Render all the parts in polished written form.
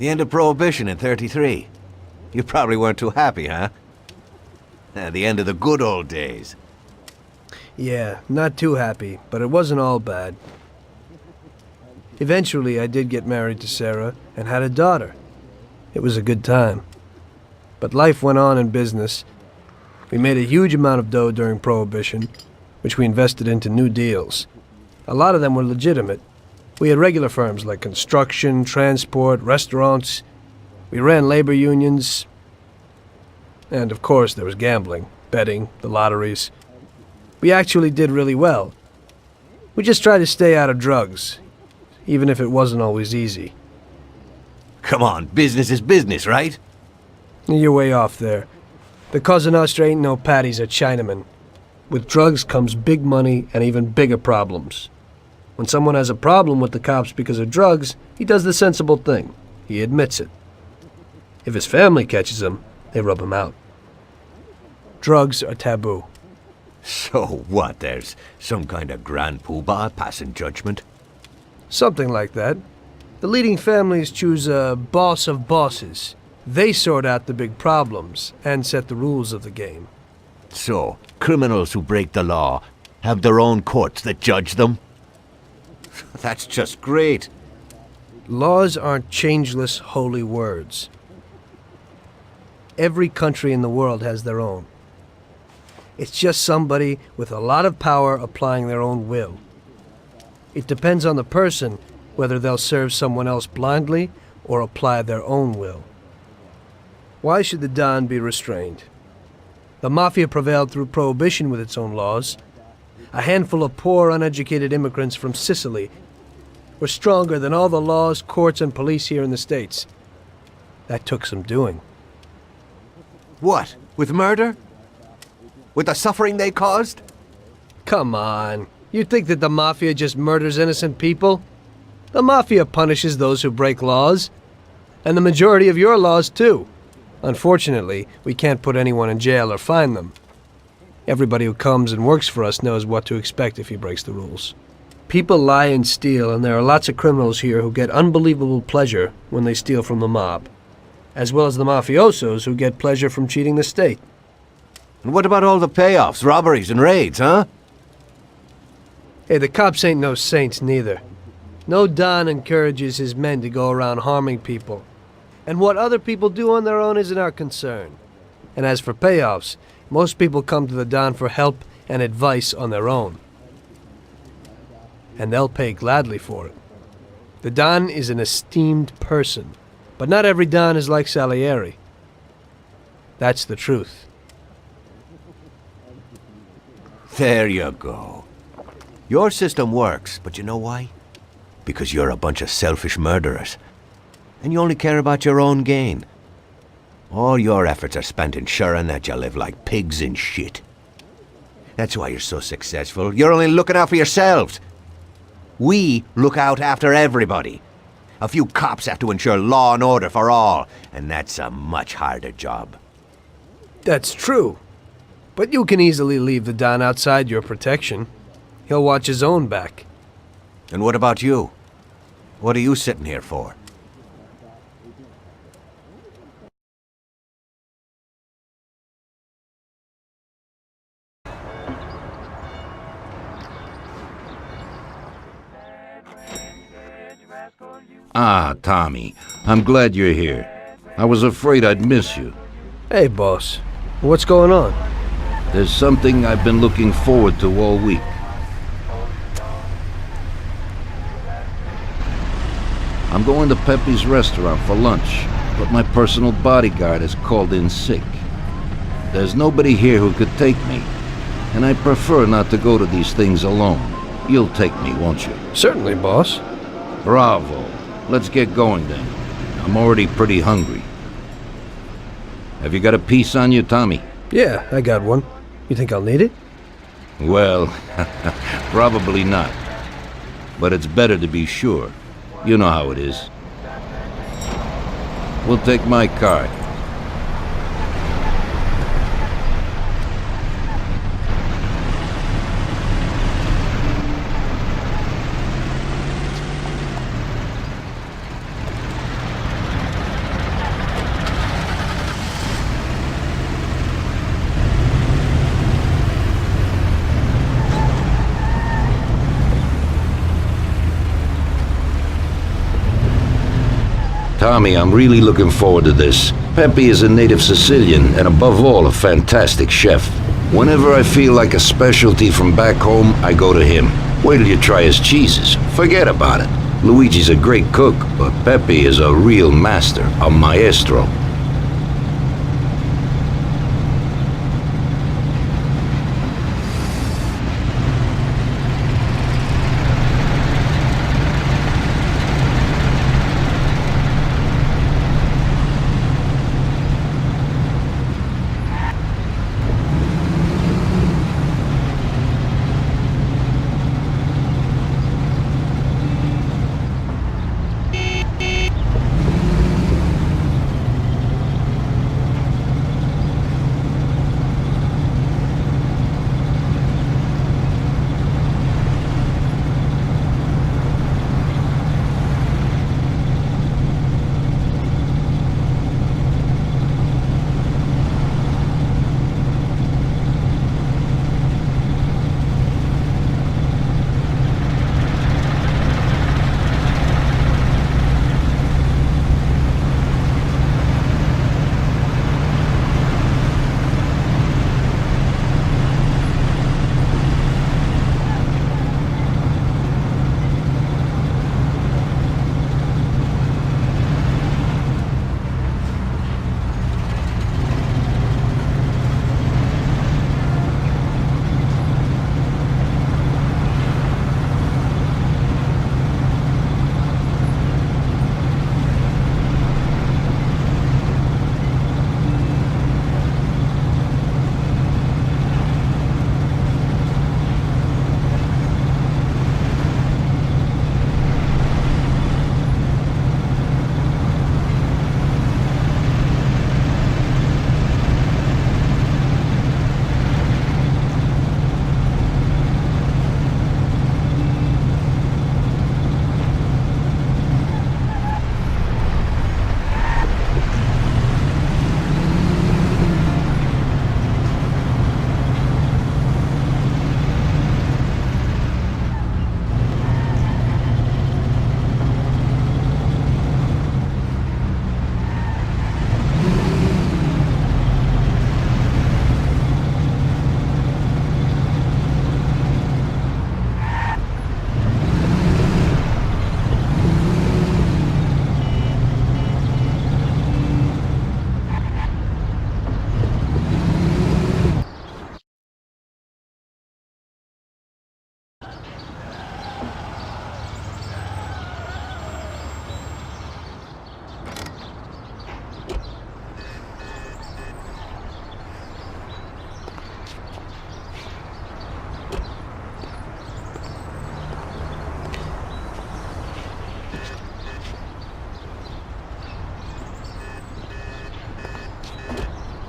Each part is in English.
The end of Prohibition in '33. You probably weren't too happy, huh? The end of the good old days. Yeah, not too happy, but it wasn't all bad. Eventually, I did get married to Sarah and had a daughter. It was a good time. But life went on in business. We made a huge amount of dough during Prohibition, which we invested into new deals. A lot of them were legitimate. We had regular firms like construction, transport, restaurants. We ran labor unions. And of course, there was gambling, betting, the lotteries. We actually did really well. We just tried to stay out of drugs, even if it wasn't always easy. Come on, business is business, right? You're way off there. The Cosa Nostra ain't no patties or Chinamen. With drugs comes big money and even bigger problems. When someone has a problem with the cops because of drugs, he does the sensible thing. He admits it. If his family catches him, they rub him out. Drugs are taboo. So what, there's some kind of grand poobah passing judgment? Something like that. The leading families choose a boss of bosses. They sort out the big problems and set the rules of the game. So, criminals who break the law have their own courts that judge them? That's just great. Laws aren't changeless holy words. Every country in the world has their own. It's just somebody with a lot of power applying their own will. It depends on the person whether they'll serve someone else blindly or apply their own will. Why should the Don be restrained? The Mafia prevailed through Prohibition with its own laws. A handful of poor, uneducated immigrants from Sicily were stronger than all the laws, courts, and police here in the States. That took some doing. What? With murder? With the suffering they caused? Come on. You think that the Mafia just murders innocent people? The Mafia punishes those who break laws. And the majority of your laws, too. Unfortunately, we can't put anyone in jail or fine them. Everybody who comes and works for us knows what to expect if he breaks the rules. People lie and steal, and there are lots of criminals here who get unbelievable pleasure when they steal from the mob, as well as the mafiosos who get pleasure from cheating the state. And what about all the payoffs, robberies, and raids, huh? Hey, the cops ain't no saints neither. No Don encourages his men to go around harming people. And what other people do on their own isn't our concern. And as for payoffs, most people come to the Don for help and advice on their own. And they'll pay gladly for it. The Don is an esteemed person, but not every Don is like Salieri. That's the truth. There you go. Your system works, but you know why? Because you're a bunch of selfish murderers. And you only care about your own gain. All your efforts are spent ensuring that you live like pigs in shit. That's why you're so successful. You're only looking out for yourselves. We look out after everybody. A few cops have to ensure law and order for all, and that's a much harder job. That's true. But you can easily leave the Don outside your protection. He'll watch his own back. And what about you? What are you sitting here for? Ah, Tommy, I'm glad you're here. I was afraid I'd miss you. Hey, boss. What's going on? There's something I've been looking forward to all week. I'm going to Pepe's restaurant for lunch, but my personal bodyguard has called in sick. There's nobody here who could take me, and I prefer not to go to these things alone. You'll take me, won't you? Certainly, boss. Bravo. Let's get going then. I'm already pretty hungry. Have you got a piece on you, Tommy? Yeah, I got one. You think I'll need it? Well, probably not. But it's better to be sure. You know how it is. We'll take my card. Tommy, I'm really looking forward to this. Pepe is a native Sicilian and above all a fantastic chef. Whenever I feel like a specialty from back home, I go to him. Wait till you try his cheeses. Forget about it. Luigi's a great cook, but Pepe is a real master, a maestro.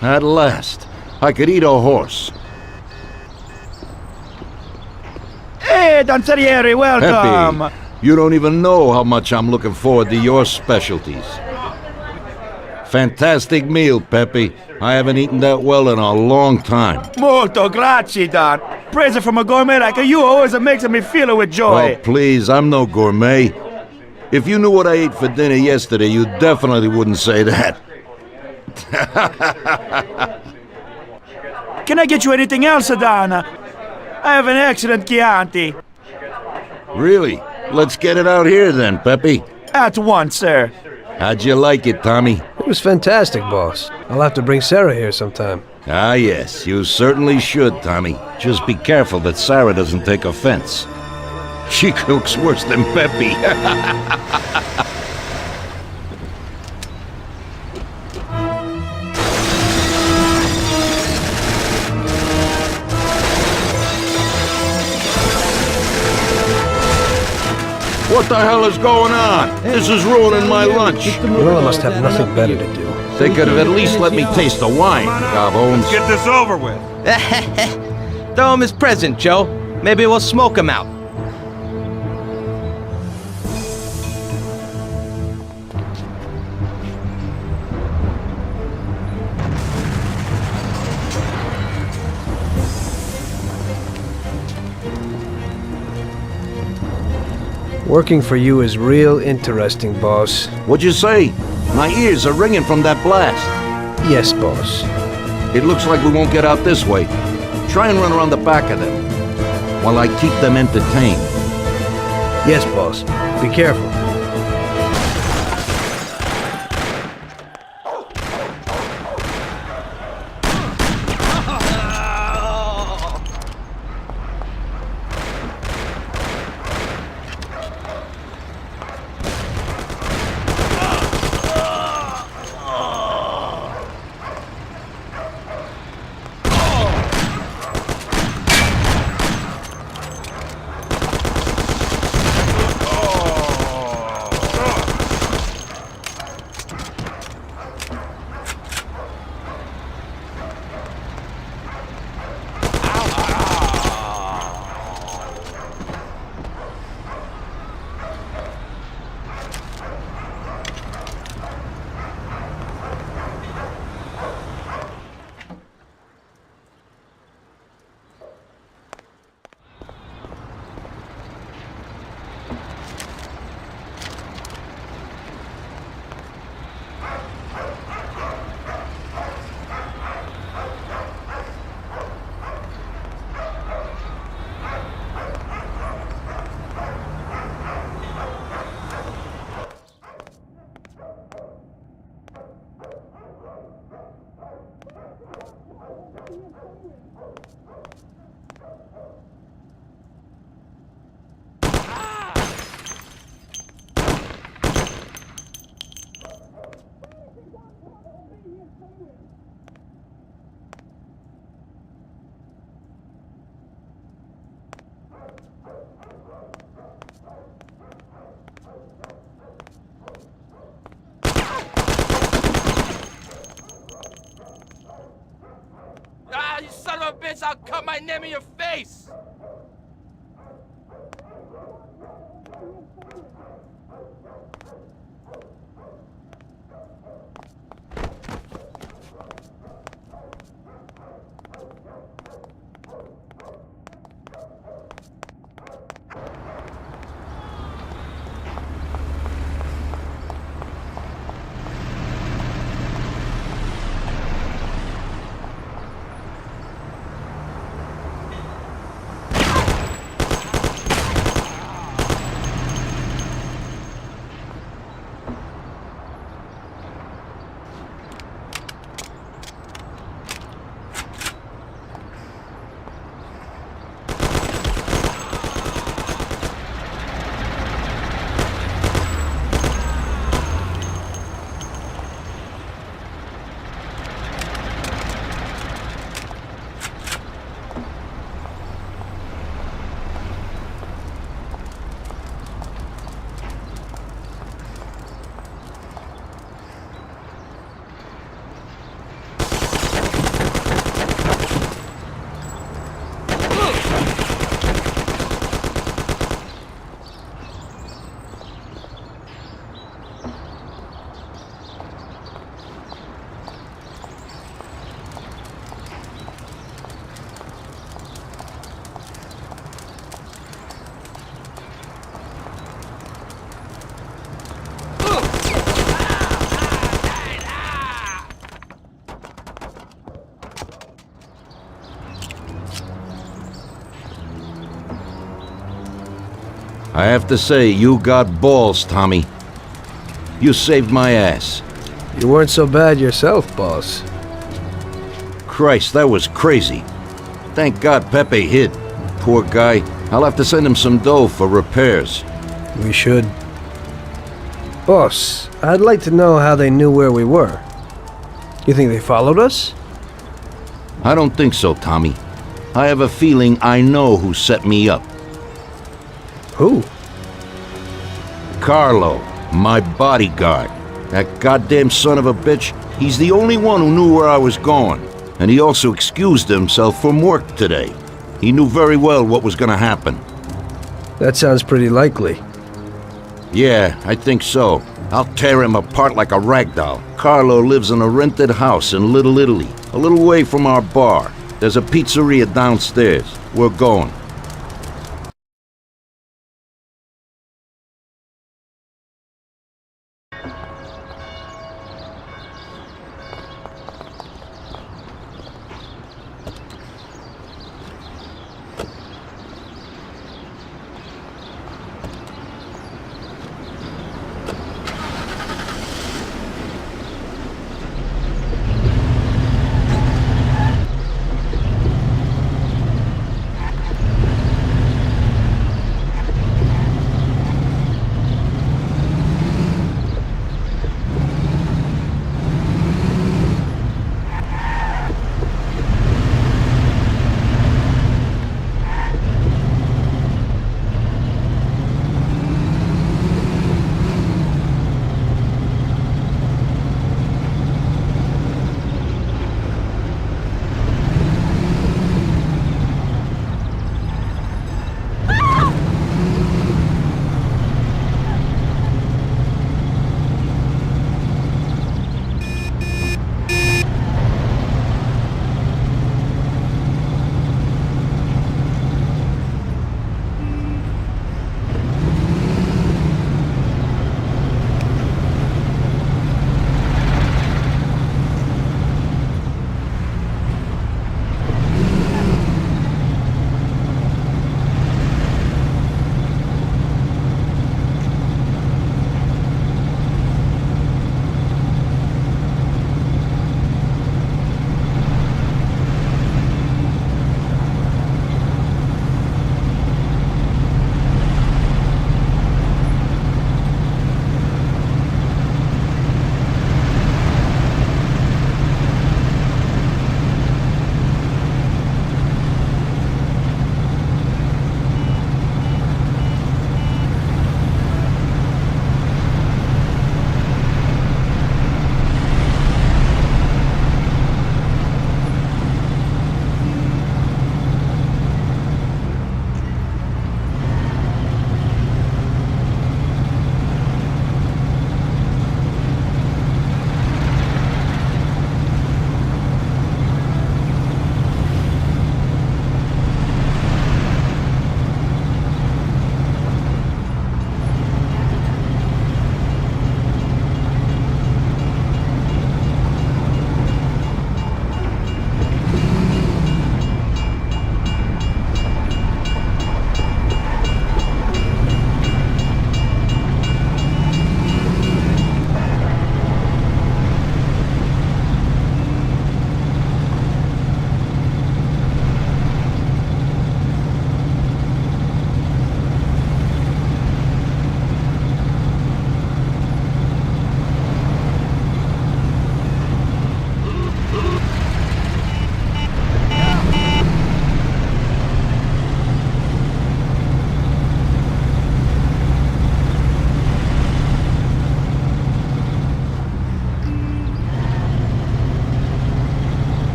At last, I could eat a horse. Hey, Danzerieri, welcome! Pepe, you don't even know how much I'm looking forward to your specialties. Fantastic meal, Pepe. I haven't eaten that well in a long time. Molto grazie, Don. Praise from a gourmet like you always makes me feel it with joy. Oh, please, I'm no gourmet. If you knew what I ate for dinner yesterday, you definitely wouldn't say that. Can I get you anything else, Don? I have an excellent Chianti. Really? Let's get it out here then, Pepe. At once, sir. How'd you like it, Tommy? It was fantastic, boss. I'll have to bring Sarah here sometime. Ah, yes, you certainly should, Tommy. Just be careful that Sarah doesn't take offense. She cooks worse than Pepe. What the hell is going on? This is ruining my lunch. You know I must have nothing better to do. They could have at least let me taste the wine, Gobbones. Get this over with. Throw him his present, Joe. Maybe we'll smoke him out. Working for you is real interesting, boss. What'd you say? My ears are ringing from that blast. Yes, boss. It looks like we won't get out this way. Try and run around the back of them, while I keep them entertained. Yes, boss. Be careful. Ah, you son of a bitch! I'll cut my name in your face! I have to say, you got balls, Tommy. You saved my ass. You weren't so bad yourself, boss. Christ, that was crazy. Thank God Pepe hid. Poor guy. I'll have to send him some dough for repairs. We should. Boss, I'd like to know how they knew where we were. You think they followed us? I don't think so, Tommy. I have a feeling I know who set me up. Who? Carlo, my bodyguard. That goddamn son of a bitch, he's the only one who knew where I was going. And he also excused himself from work today. He knew very well what was gonna happen. That sounds pretty likely. Yeah, I think so. I'll tear him apart like a rag doll. Carlo lives in a rented house in Little Italy, a little way from our bar. There's a pizzeria downstairs. We're going.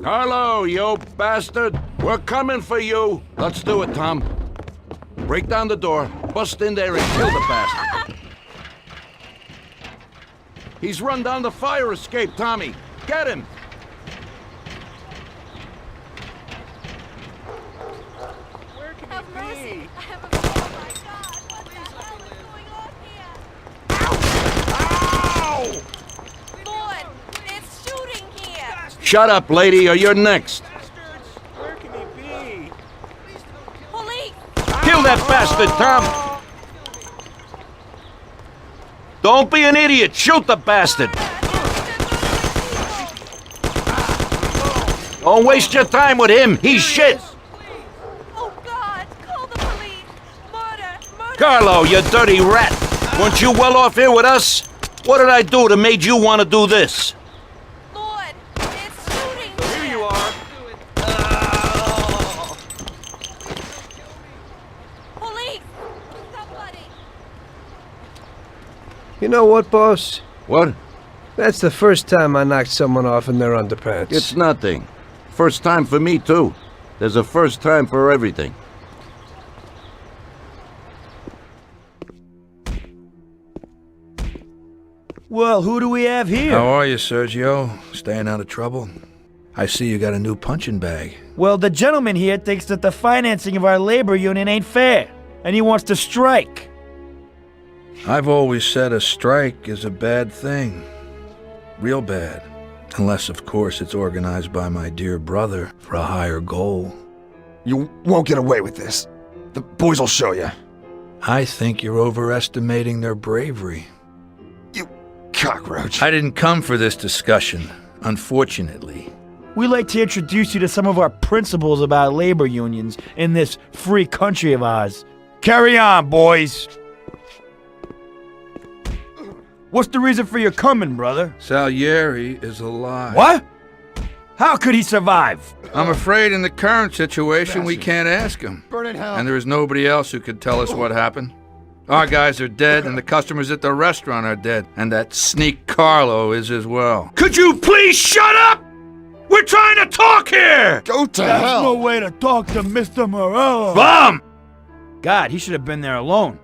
Carlo, you bastard! We're coming for you! Let's do it, Tom. Break down the door, bust in there and kill the bastard. He's run down the fire escape, Tommy. Get him! Have mercy! I have a... Oh my God! What the hell is going on here? Ow! Lord, there's shooting here! Shut up, lady, or you're next. Where can he be? Police! Kill that bastard, Tom! Don't be an idiot! Shoot the bastard! Don't waste your time with him! He's shit! Oh God! Call the police! Murder! Murder! Carlo, you dirty rat! Weren't you well off here with us? What did I do that made you want to do this? Lord, there's shooting here! Here you are. Police! Somebody! You know what, boss? What? That's the first time I knocked someone off in their underpants. It's nothing. First time for me, too. There's a first time for everything. Well, who do we have here? How are you, Sergio? Staying out of trouble? I see you got a new punching bag. Well, the gentleman here thinks that the financing of our labor union ain't fair, and he wants to strike. I've always said a strike is a bad thing. Real bad. Unless, of course, it's organized by my dear brother for a higher goal. You won't get away with this. The boys will show you. I think you're overestimating their bravery. You cockroach. I didn't come for this discussion, unfortunately. We'd like to introduce you to some of our principles about labor unions in this free country of ours. Carry on, boys. What's the reason for your coming, brother? Salieri is alive. What? How could he survive? I'm afraid in the current situation we can't ask him. Burn in hell. And there is nobody else who could tell us what happened. Our guys are dead, and the customers at the restaurant are dead. And that sneak Carlo is as well. Could you please shut up? We're trying to talk here! Go to That's hell. no way to talk to Mr. Morello. Bum! God, he should have been there alone.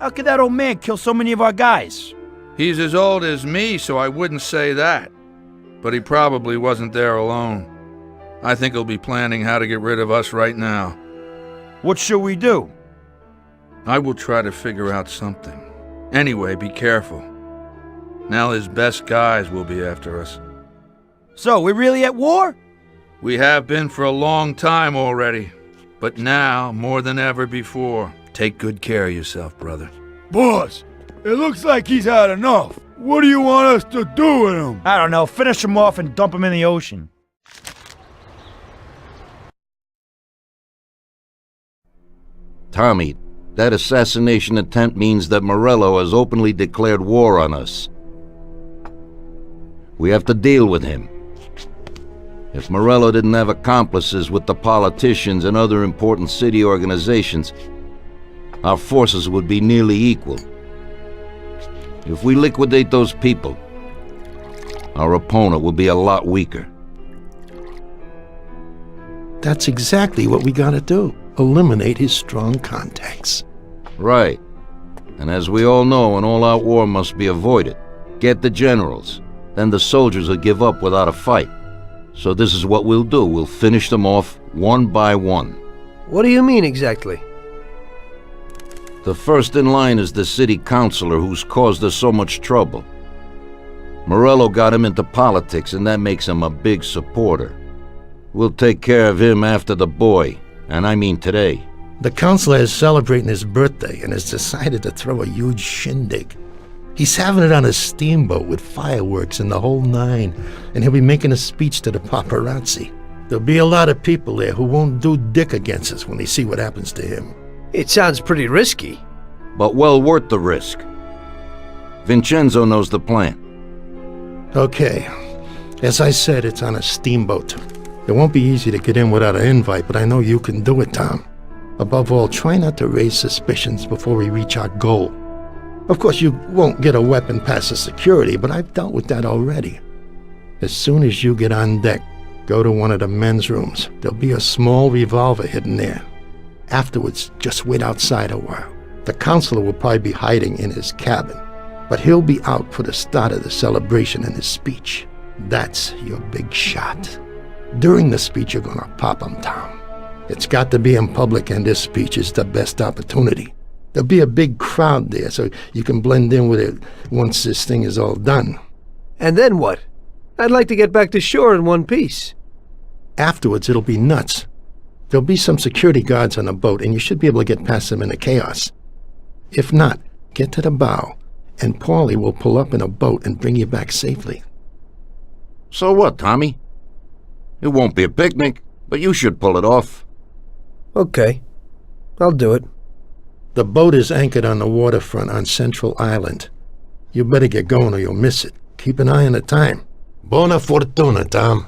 How could that old man kill so many of our guys? He's as old as me, so I wouldn't say that. But he probably wasn't there alone. I think he'll be planning how to get rid of us right now. What should we do? I will try to figure out something. Anyway, be careful. Now his best guys will be after us. So, we really at war? We have been for a long time already. But now, more than ever before, take good care of yourself, brother. Boss, it looks like he's had enough. What do you want us to do with him? I don't know, finish him off and dump him in the ocean. Tommy, that assassination attempt means that Morello has openly declared war on us. We have to deal with him. If Morello didn't have accomplices with the politicians and other important city organizations, our forces would be nearly equal. If we liquidate those people, our opponent will be a lot weaker. That's exactly what we gotta do. Eliminate his strong contacts. Right. And as we all know, an all-out war must be avoided. Get the generals. Then the soldiers will give up without a fight. So this is what we'll do. We'll finish them off one by one. What do you mean exactly? The first in line is the city councilor who's caused us so much trouble. Morello got him into politics, and that makes him a big supporter. We'll take care of him after the boy, and I mean today. The councilor is celebrating his birthday and has decided to throw a huge shindig. He's having it on a steamboat with fireworks and the whole nine, and he'll be making a speech to the paparazzi. There'll be a lot of people there who won't do dick against us when they see what happens to him. It sounds pretty risky. But well worth the risk. Vincenzo knows the plan. Okay, as I said, it's on a steamboat. It won't be easy to get in without an invite, but I know you can do it, Tom. Above all, try not to raise suspicions before we reach our goal. Of course, you won't get a weapon past the security, but I've dealt with that already. As soon as you get on deck, Go to one of the men's rooms. There'll be a small revolver hidden there. Afterwards, just wait outside a while. The counselor will probably be hiding in his cabin, but he'll be out for the start of the celebration and his speech. That's your big shot. During the speech, you're gonna pop him, Tom. It's got to be in public, and this speech is the best opportunity. There'll be a big crowd there, so you can blend in with it once this thing is all done. And then what? I'd like to get back to shore in one piece. Afterwards, it'll be nuts. There'll be some security guards on the boat, and you should be able to get past them in the chaos. If not, get to the bow, and Paulie will pull up in a boat and bring you back safely. So what, Tommy? It won't be a picnic, but you should pull it off. Okay. I'll do it. The boat is anchored on the waterfront on Central Island. You better get going or you'll miss it. Keep an eye on the time. Buona fortuna, Tom.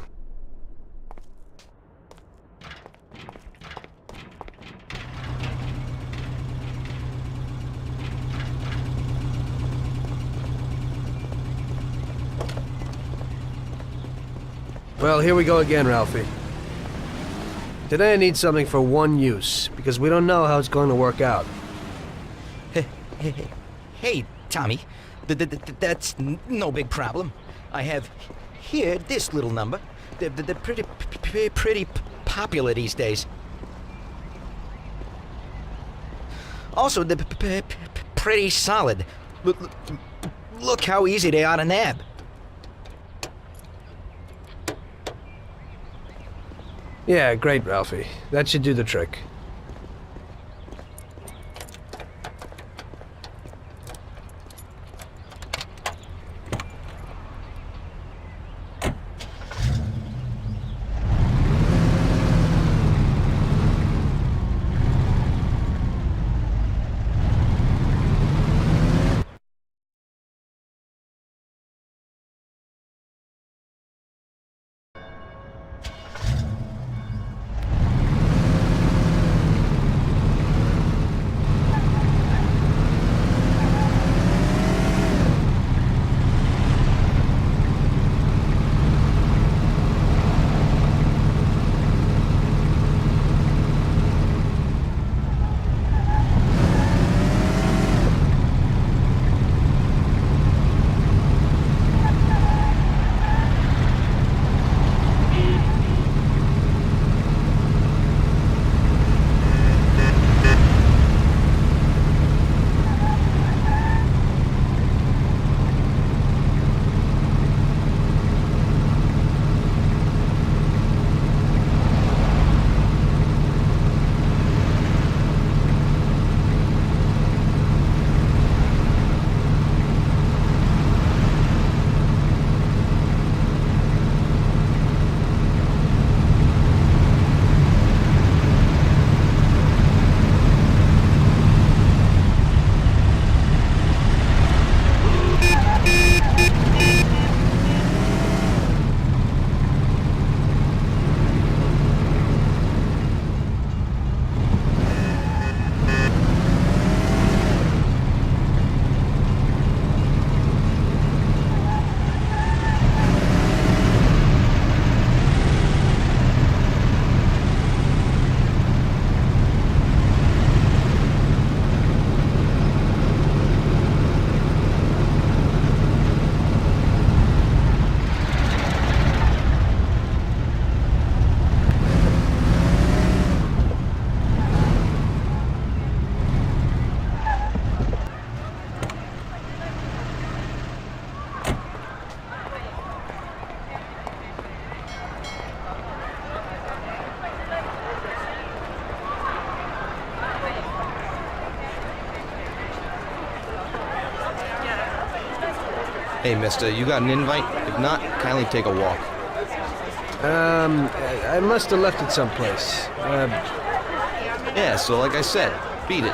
Well, here we go again, Ralphie. Today I need something for one use, because we don't know how it's going to work out. Hey, Tommy. That's no big problem. I have here this little number. They're pretty popular these days. Also, they're pretty solid. Look how easy they are to nab. Yeah, great, Ralphie. That should do the trick. Hey, mister, you got an invite? If not, kindly take a walk. I must have left it someplace. Yeah, so like I said, beat it.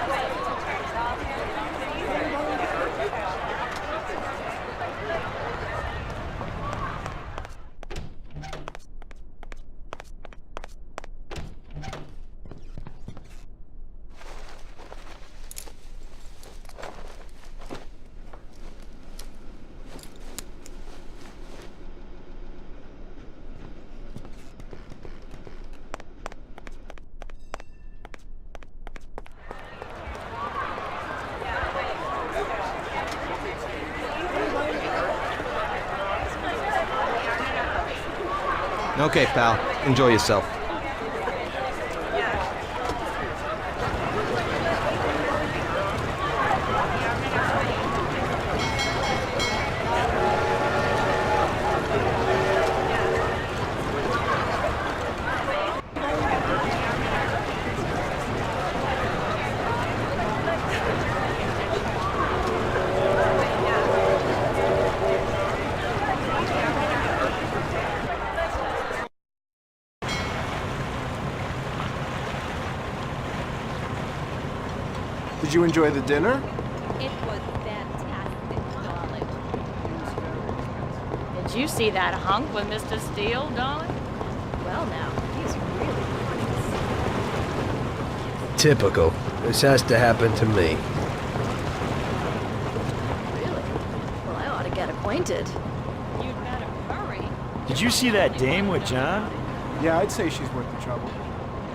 Okay, pal. Enjoy yourself. Did you enjoy the dinner? It was fantastic, darling. Did you see that hunk with Mr. Steele, darling? Well, now, he's really nice. Typical. This has to happen to me. Really? Well, I ought to get acquainted. You'd better hurry. Did you see that dame with John? Yeah, I'd say she's worth the trouble.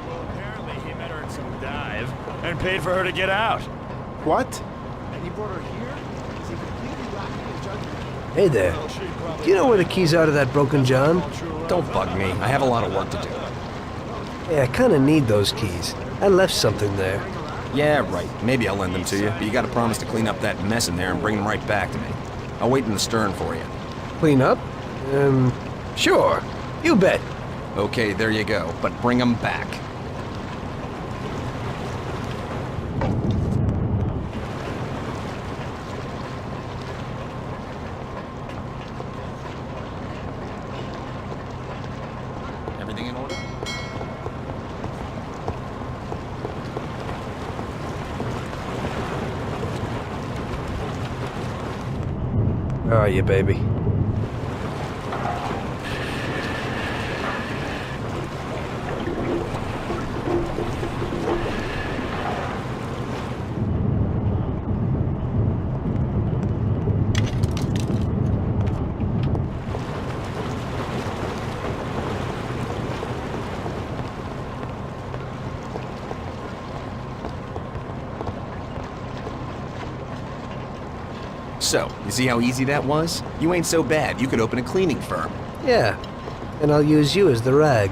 Well, apparently he met her at some dive and paid for her to get out. What? And he brought her here? Is he completely lacking in judgment? Hey there. Do you know where the keys are to that broken John? Don't bug me. I have a lot of work to do. Hey, I kinda need those keys. I left something there. Yeah, right. Maybe I'll lend them to you, but you gotta promise to clean up that mess in there and bring them right back to me. I'll wait in the stern for you. Clean up? Sure. You bet. Okay, there you go, but bring them back. Everything in order? How are you, baby? So, you see how easy that was? You ain't so bad. You could open a cleaning firm. Yeah. And I'll use you as the rag.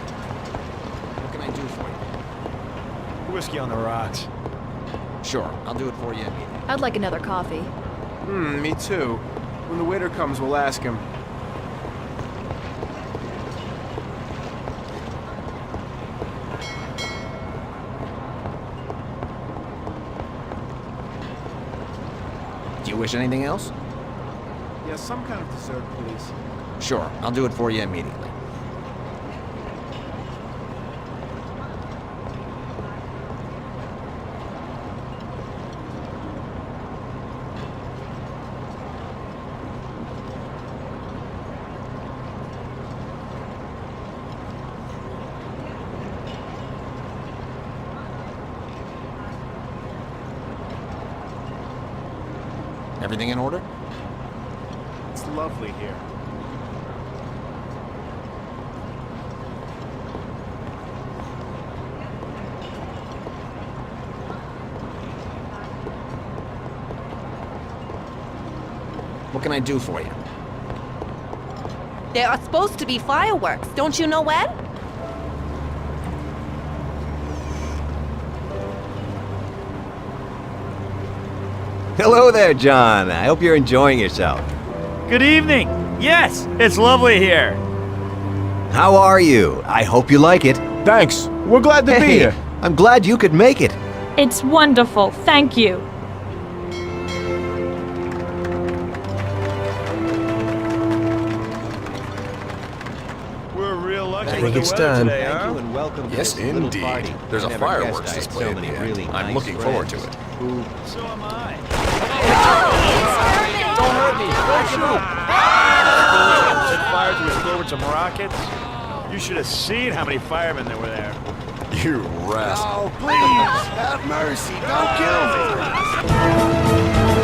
What can I do for you? Whiskey on the rocks. Sure, I'll do it for you. I'd like another coffee. Me too. When the waiter comes, we'll ask him. Do you wish anything else? Yeah, some kind of dessert, please. Sure, I'll do it for you immediately. Everything in order? It's lovely here. What can I do for you? There are supposed to be fireworks. Don't you know when? Hello there, John. I hope you're enjoying yourself. Good evening. Yes, it's lovely here. How are you? I hope you like it. Thanks. We're glad to be Hey, here. I'm glad you could make it. It's wonderful, thank you. We're real lucky I with think the it's weather time. today, Thank huh? you and welcome to Yes, this little indeed. party. There's I a never fireworks guessed I had display so at many the end. really I'm nice looking forward to friends it. Who So am I. Don't hurt me. Don't shoot. Set fire to explode with some rockets. You should have seen how many firemen there were there. You rascal. Oh, please, have mercy. Don't kill me.